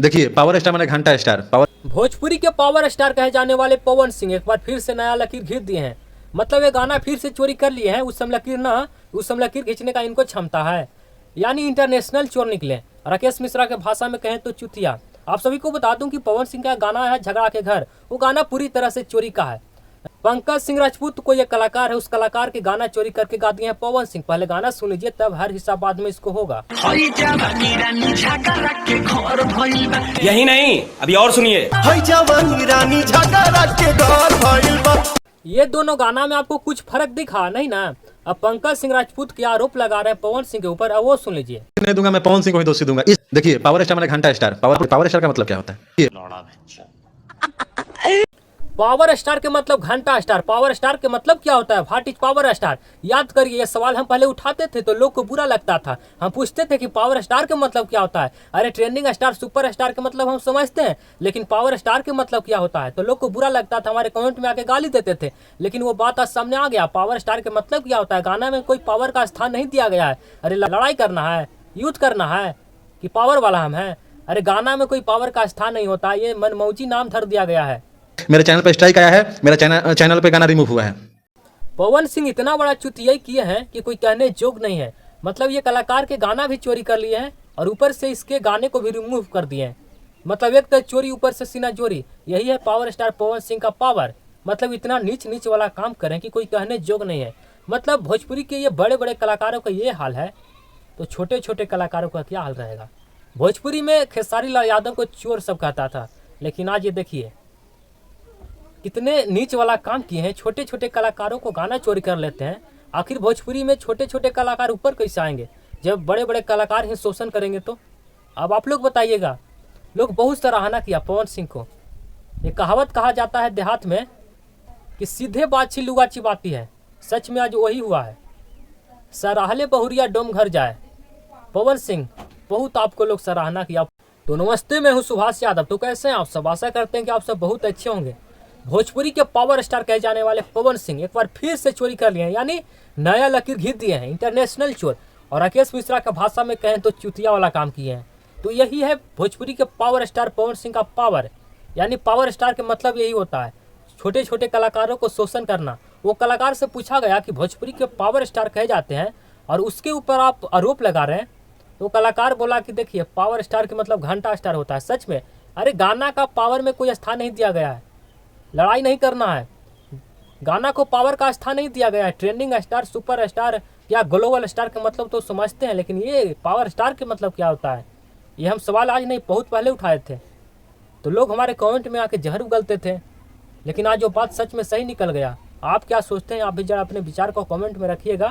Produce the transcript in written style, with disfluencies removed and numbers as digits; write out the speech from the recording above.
देखिए, power star माने घंटा स्टार। पावर भोजपुरी के पावर स्टार कहे जाने वाले पवन सिंह एक बार फिर से नया लकीर खींच दिए हैं। मतलब ये गाना फिर से चोरी कर लिए हैं। उस समय लकीर खींचने का इनको क्षमता है, यानी इंटरनेशनल चोर निकले। राकेश मिश्रा के भाषा में कहें तो चुतिया। आप सभी को बता दूं कि पवन सिंह का गाना है झगड़ा के घर, वो गाना पूरी तरह से चोरी का है। पंकज सिंह राजपूत कोई एक कलाकार है, उस कलाकार के गाना चोरी करके गा दिए हैं पवन सिंह। पहले गाना सुन लीजिए, तब हर हिस्सा बाद में इसको होगा। यही नहीं, अभी और सुनिए। ये दोनों गाना में आपको कुछ फर्क दिखा नहीं ना। अब पंकज सिंह राजपूत के आरोप लगा रहे हैं पवन सिंह के ऊपर, अब वो सुन लीजिए। नहीं दूंगा मैं, पवन सिंह को ही दोषी दूंगा। देखिए, पावर स्टार माने घंटा स्टार। पावर स्टार का मतलब क्या होता है? पावर स्टार के मतलब घंटा स्टार। पावर स्टार के मतलब क्या होता है? What is power star? याद करिए, ये सवाल हम पहले उठाते थे तो लोग को बुरा लगता था। हम पूछते थे कि पावर स्टार के मतलब क्या होता है। अरे ट्रेंडिंग स्टार, सुपर स्टार के मतलब हम समझते हैं, लेकिन पावर स्टार के मतलब क्या होता है? तो लोग को बुरा लगता था, हमारे कमेंट में आके गाली देते थे। लेकिन वो बात आज सामने आ गया, पावर स्टार के मतलब क्या होता है। गाना में कोई पावर का स्थान नहीं दिया गया है। अरे लड़ाई करना है, युद्ध करना है कि पावर वाला हम है? अरे गाना में कोई पावर का स्थान नहीं होता, ये मनमौजी नाम धर दिया गया है। मेरे चैनल पे स्ट्राइक आया है, मेरा चैनल पे गाना रिमूव हुआ है। पवन सिंह इतना बड़ा चुतियाई किए हैं कि कोई कहने जोग नहीं है। मतलब ये कलाकार के गाना भी चोरी कर लिए हैं और ऊपर से इसके गाने को भी रिमूव कर दिए हैं। मतलब एक तो चोरी, ऊपर से सीना चोरी। यही है पावर स्टार पवन सिंह का पावर। मतलब इतना नीच वाला काम करें कि कोई कहने जोग नहीं है। मतलब भोजपुरी के ये बड़े बड़े कलाकारों का ये हाल है, तो छोटे छोटे कलाकारों का क्या हाल रहेगा। भोजपुरी में खेसारी लाल यादव को चोर सब कहता था, लेकिन आज ये देखिए कितने नीच वाला काम किए हैं। छोटे छोटे कलाकारों को गाना चोरी कर लेते हैं। आखिर भोजपुरी में छोटे छोटे कलाकार ऊपर कैसे आएंगे जब बड़े बड़े कलाकार ही शोषण करेंगे? तो अब आप लोग बताइएगा। लोग बहुत सराहना किया पवन सिंह को। ये कहावत कहा जाता है देहात में कि सीधे बाछी लुगा चिबाती है। सच में आज वही हुआ है। सराहले बहुरिया डोम घर जाए। पवन सिंह बहुत आपको लोग सराहना किया। तो नमस्ते, मैं हूँ सुभाष यादव। तो कैसे हैं आप सब? आशा करते हैं कि आप सब बहुत अच्छे होंगे। भोजपुरी के पावर स्टार कहे जाने वाले पवन सिंह एक बार फिर से चोरी कर लिए हैं, यानी नया लकीर खींच दिए हैं, इंटरनेशनल चोर। और राकेश मिश्रा का भाषा में कहें तो चुतिया वाला काम किए हैं। तो यही है भोजपुरी के पावर स्टार पवन सिंह का पावर। यानी पावर स्टार के मतलब यही होता है, छोटे छोटे कलाकारों को शोषण करना। वो कलाकार से पूछा गया कि भोजपुरी के पावर स्टार कहे जाते हैं और उसके ऊपर आप आरोप लगा रहे हैं। तो कलाकार बोला कि देखिए, पावर स्टार के मतलब घंटा स्टार होता है। सच में, अरे गाना का पावर में कोई स्थान नहीं दिया गया है। लड़ाई नहीं करना है, गाना को पावर का स्थान नहीं दिया गया है। ट्रेंडिंग स्टार, सुपर स्टार या ग्लोबल स्टार के मतलब तो समझते हैं, लेकिन ये पावर स्टार के मतलब क्या होता है, ये हम सवाल आज नहीं बहुत पहले उठाए थे। तो लोग हमारे कमेंट में आके जहर उगलते थे, लेकिन आज वो बात सच में सही निकल गया। आप क्या सोचते हैं? आप भी जरा अपने विचार को कमेंट में रखिएगा।